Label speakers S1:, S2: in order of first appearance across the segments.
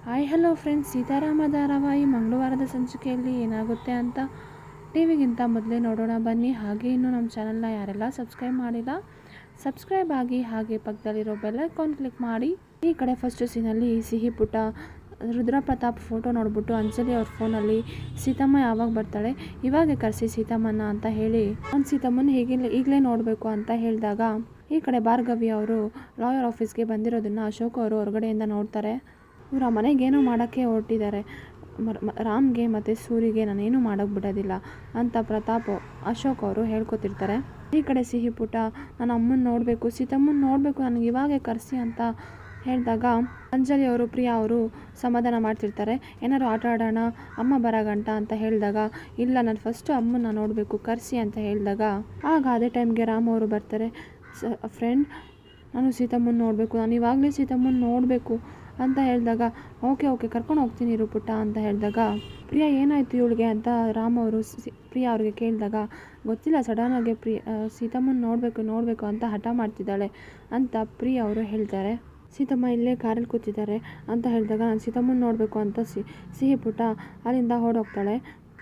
S1: Hi hello friends, Seetharama ಧಾರಾವಾಹಿ ಮಂಗಳವಾರದ ಸಂಚಿಕೆಯಲ್ಲಿ ಏನಾಗುತ್ತೆ ಅಂತ ಟಿವಿಗಿಂತ ಮೊದಲೇ ನೋಡೋಣ ಬನ್ನಿ. ಹಾಗೆ ಇನ್ನೂ ನಮ್ಮ ಚಾನಲ್ನ ಯಾರೆಲ್ಲ ಸಬ್ಸ್ಕ್ರೈಬ್ ಮಾಡಿಲ್ಲ ಸಬ್ಸ್ಕ್ರೈಬ್ ಆಗಿ, ಹಾಗೆ ಪಕ್ಕದಲ್ಲಿರೋ ಬೆಲ್ ಐಕಾನ್ ಕ್ಲಿಕ್ ಮಾಡಿ. ಈ ಕಡೆ ಫಸ್ಟ್ ಸೀನಲ್ಲಿ ಸಿಹಿ ಪುಟ್ಟ ರುದ್ರಪ್ರತಾಪ್ ಫೋಟೋ ನೋಡ್ಬಿಟ್ಟು ಅಂಜಲಿ ಅವ್ರ ಫೋನಲ್ಲಿ ಸೀತಮ್ಮ ಯಾವಾಗ ಬರ್ತಾಳೆ, ಇವಾಗೆ ಕರೆಸಿ ಸೀತಮ್ಮನ ಅಂತ ಹೇಳಿ ಅವ್ನು ಸೀತಮ್ಮನ ಈಗಲೇ ನೋಡಬೇಕು ಅಂತ ಹೇಳಿದಾಗ, ಈ ಕಡೆ ಭಾರ್ಗವಿ ಅವರು ಲಾಯರ್ ಆಫೀಸ್ಗೆ ಬಂದಿರೋದನ್ನು ಅಶೋಕ್ ಅವರು ಹೊರಗಡೆಯಿಂದ ನೋಡ್ತಾರೆ. ಇವರು ಆ ಮನೆಗೇನೋ ಮಾಡೋಕ್ಕೆ ಹೊರಟಿದ್ದಾರೆ. ರಾಮ್ಗೆ ಮತ್ತು ಸೂರಿಗೆ ನಾನೇನು ಮಾಡೋಕ್ಕೆ ಬಿಡೋದಿಲ್ಲ ಅಂತ ಅಶೋಕ್ ಅವರು ಹೇಳ್ಕೊತಿರ್ತಾರೆ. ಈ ಕಡೆ ಸಿಹಿ ಪುಟ್ಟ ನಾನು ಅಮ್ಮನ ನೋಡಬೇಕು, ಸೀತಮ್ಮನ ನೋಡಬೇಕು, ನನಗೆ ಇವಾಗೆ ಕರೆಸಿ ಅಂತ ಹೇಳಿದಾಗ ಅಂಜಲಿ ಅವರು ಪ್ರಿಯಾ ಅವರು ಸಮಾಧಾನ ಮಾಡ್ತಿರ್ತಾರೆ. ಏನಾದ್ರು ಆಟ ಆಡೋಣ ಅಮ್ಮ ಬರೋಗಂಟ ಅಂತ ಹೇಳಿದಾಗ, ಇಲ್ಲ ನಾನು ಫಸ್ಟು ಅಮ್ಮನ ನೋಡಬೇಕು ಕರೆಸಿ ಅಂತ ಹೇಳಿದಾಗ, ಆಗ ಅದೇ ಟೈಮ್ಗೆ ರಾಮ್ ಅವರು ಬರ್ತಾರೆ. ಫ್ರೆಂಡ್, ನಾನು ಸೀತಮ್ಮನ ನೋಡಬೇಕು, ನಾನು ಇವಾಗಲೇ ಸೀತಮ್ಮನ ನೋಡಬೇಕು ಅಂತ ಹೇಳಿದಾಗ, ಓಕೆ ಕರ್ಕೊಂಡು ಹೋಗ್ತೀನಿ ಇರು ಪುಟ್ಟ ಅಂತ ಹೇಳಿದಾಗ, ಪ್ರಿಯಾ ಏನಾಯಿತು ಇವಳಿಗೆ ಅಂತ ರಾಮ್ ಅವರು ಪ್ರಿಯಾ ಅವ್ರಿಗೆ ಕೇಳಿದಾಗ, ಗೊತ್ತಿಲ್ಲ ಸಡನ್ನಾಗಿ ಸೀತಮ್ಮನ ನೋಡಬೇಕು ಅಂತ ಹಠ ಮಾಡ್ತಿದ್ದಾಳೆ ಅಂತ ಪ್ರಿಯಾ ಅವರು ಹೇಳ್ತಾರೆ. ಸೀತಮ್ಮ ಇಲ್ಲೇ ಕಾರಲ್ಲಿ ಕೂತಿದ್ದಾರೆ ಅಂತ ಹೇಳಿದಾಗ, ನಾನು ಸೀತಮ್ಮನ ನೋಡಬೇಕು ಅಂತ ಸಿಹಿ ಪುಟ್ಟ ಅಲ್ಲಿಂದ ಓಡೋಗ್ತಾಳೆ.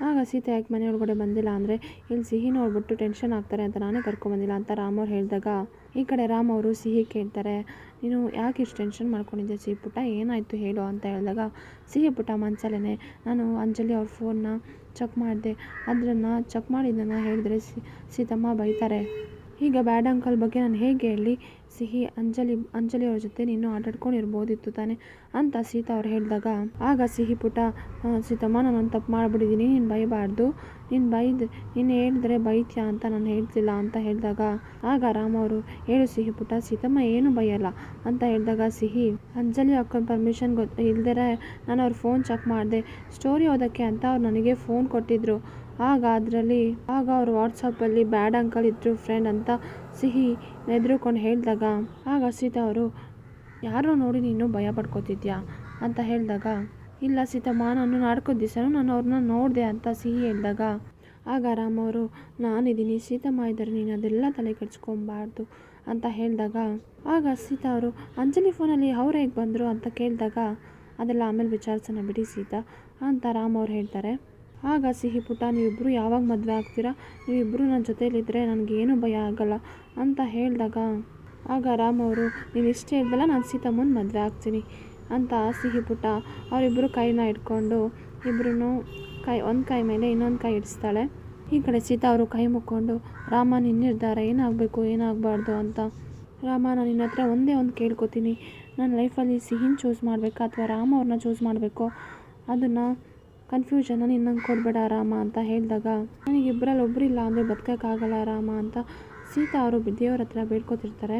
S1: ಆಗ ಸೀತೆ ಯಾಕೆ ಮನೆಯೊಳಗಡೆ ಬಂದಿಲ್ಲ ಅಂದರೆ, ಇಲ್ಲಿ ಸಿಹಿ ನೋಡ್ಬಿಟ್ಟು ಟೆನ್ಷನ್ ಆಗ್ತಾರೆ ಅಂತ ನಾನೇ ಕರ್ಕೊಂಬಂದಿಲ್ಲ ಅಂತ ರಾಮ್ ಅವ್ರು ಹೇಳಿದಾಗ, ಈ ಕಡೆ ರಾಮ್ ಅವರು ಸಿಹಿ ಕೇಳ್ತಾರೆ, ನೀನು ಯಾಕೆ ಇಷ್ಟು ಟೆನ್ಷನ್ ಮಾಡ್ಕೊಂಡಿದ್ದೆ ಸಿಹಿ ಪುಟ್ಟ, ಏನಾಯಿತು ಹೇಳು ಅಂತ ಹೇಳಿದಾಗ, ಸಿಹಿ ಪುಟ್ಟ ಮನಸಲ್ಲೇ ನಾನು ಅಂಜಲಿ ಅವ್ರ ಫೋನ್ನ ಚೆಕ್ ಮಾಡಿದೆ, ಅದನ್ನು ಚೆಕ್ ಮಾಡಿದ್ದನ್ನು ಹೇಳಿದ್ರೆ ಸೀತಮ್ಮ ಬೈತಾರೆ, ಈಗ ಬ್ಯಾಡ್ ಅಂಕಲ್ ಬಗ್ಗೆ ನಾನು ಹೇಗೆ ಹೇಳಿ ಸಿಹಿ ಅಂಜಲಿ ಅವ್ರ ಜೊತೆ ನೀನು ಆಟಾಡ್ಕೊಂಡಿರ್ಬೋದಿತ್ತು ತಾನೆ ಅಂತ ಸೀತಾ ಅವ್ರು ಹೇಳಿದಾಗ, ಆಗ ಸಿಹಿ ಪುಟ್ಟ, ಸೀತಮ್ಮ ನಾನೊಂದು ತಪ್ಪು ಮಾಡಿಬಿಟ್ಟಿದ್ದೀನಿ, ನೀನು ಬೈಬಾರ್ದು, ನೀನು ಹೇಳಿದ್ರೆ ಬೈತ್ಯಾ ಅಂತ ನಾನು ಹೇಳ್ತಿಲ್ಲ ಅಂತ ಹೇಳಿದಾಗ, ಆಗ ರಾಮ್ ಅವರು, ಹೇಳು ಸಿಹಿ ಪುಟ್ಟ, ಸೀತಮ್ಮ ಏನು ಬೈಯಲ್ಲ ಅಂತ ಹೇಳಿದಾಗ, ಸಿಹಿ ಅಂಜಲಿ ಅಕ್ಕನ ಪರ್ಮಿಷನ್ ಇಲ್ದಿರೆ ನಾನು ಅವ್ರ ಫೋನ್ ಚೆಕ್ ಮಾಡಿದೆ, ಸ್ಟೋರಿ ಓದೋಕ್ಕೆ ಅಂತ ಅವ್ರು ನನಗೆ ಫೋನ್ ಕೊಟ್ಟಿದ್ರು, ಆಗ ಅವರು ವಾಟ್ಸಪ್ಪಲ್ಲಿ ಬ್ಯಾಡ್ ಅಂಕಲ್ ಇದ್ರು ಫ್ರೆಂಡ್ ಅಂತ ಸಿಹಿ ಎದುರುಕೊಂಡು ಹೇಳಿದಾಗ, ಆಗ ಸೀತಾ ಅವರು, ಯಾರೋ ನೋಡಿ ನೀನು ಭಯ ಪಡ್ಕೋತಿದ್ಯಾ ಅಂತ ಹೇಳಿದಾಗ, ಇಲ್ಲ ಸೀತಮ್ಮ, ನಾನು ನಾಡ್ಕೋ ದಿವಸನೂ ನಾನು ಅವ್ರನ್ನ ನೋಡಿದೆ ಅಂತ ಸಿಹಿ ಹೇಳಿದಾಗ, ಆಗ ರಾಮ್ ಅವರು, ನಾನಿದ್ದೀನಿ, ಸೀತಮ್ಮ ಇದ್ದಾರೆ, ನೀನು ಅದೆಲ್ಲ ತಲೆ ಕೆಡ್ಸ್ಕೊಬಾರ್ದು ಅಂತ ಹೇಳಿದಾಗ, ಆಗ ಸೀತಾ ಅವರು, ಅಂಜಲಿ ಫೋನಲ್ಲಿ ಅವ್ರು ಹೇಗೆ ಬಂದರು ಅಂತ ಕೇಳಿದಾಗ, ಅದೆಲ್ಲ ಆಮೇಲೆ ವಿಚಾರಿಸೋಣ ಬಿಡಿ ಸೀತಾ ಅಂತ ರಾಮ್ ಅವ್ರು ಹೇಳ್ತಾರೆ. ಆಗ ಸಿಹಿ ಪುಟ್ಟ, ನೀವಿಬ್ಬರು ಯಾವಾಗ ಮದುವೆ ಆಗ್ತೀರಾ, ನೀವಿಬ್ಬರು ನನ್ನ ಜೊತೇಲಿದ್ದರೆ ನನಗೇನು ಭಯ ಆಗಲ್ಲ ಅಂತ ಹೇಳಿದಾಗ, ಆಗ ರಾಮ್ ಅವರು, ನೀನು ಇಷ್ಟು ಹೇಳ್ದಲ್ಲ, ನಾನು ಸೀತಮ್ಮನ ಮದುವೆ ಆಗ್ತೀನಿ ಅಂತ ಸಿಹಿ ಪುಟ್ಟ ಅವರಿಬ್ಬರು ಕೈನ ಇಟ್ಕೊಂಡು ಇಬ್ಬರೂ ಒಂದು ಕೈ ಮೇಲೆ ಇನ್ನೊಂದು ಕೈ ಇಡಿಸ್ತಾಳೆ. ಈ ಕಡೆ ಸೀತಾ ಅವರು ಕೈ ಮುಕ್ಕೊಂಡು, ರಾಮ ನಿನ್ನ ನಿರ್ಧಾರ ಏನಾಗಬೇಕು ಏನಾಗಬಾರ್ದು ಅಂತ, ರಾಮ ನಾನು ನಿನ್ನ ಹತ್ರ ಒಂದೇ ಒಂದು ಕೇಳ್ಕೊತೀನಿ, ನನ್ನ ಲೈಫಲ್ಲಿ ಸಿಹಿನ ಚೂಸ್ ಮಾಡಬೇಕಾ ಅಥವಾ ರಾಮ ಅವ್ರನ್ನ ಚೂಸ್ ಮಾಡಬೇಕು, ಅದನ್ನು ಕನ್ಫ್ಯೂಷನ್ನ ನೀನು ನಂಗೆ ಕೊಡಬೇಡ ರಾಮ ಅಂತ ಹೇಳಿದಾಗ, ನನಗೆ ಇಬ್ಬರಲ್ಲಿ ಒಬ್ಬರಿಲ್ಲ ಅಂದರೆ ಬದುಕೋಕ್ಕಾಗಲ್ಲ ರಾಮ ಅಂತ ಸೀತಾ ಅವರು ದೇವ್ರ ಹತ್ರ ಬೇಡ್ಕೊತಿರ್ತಾರೆ.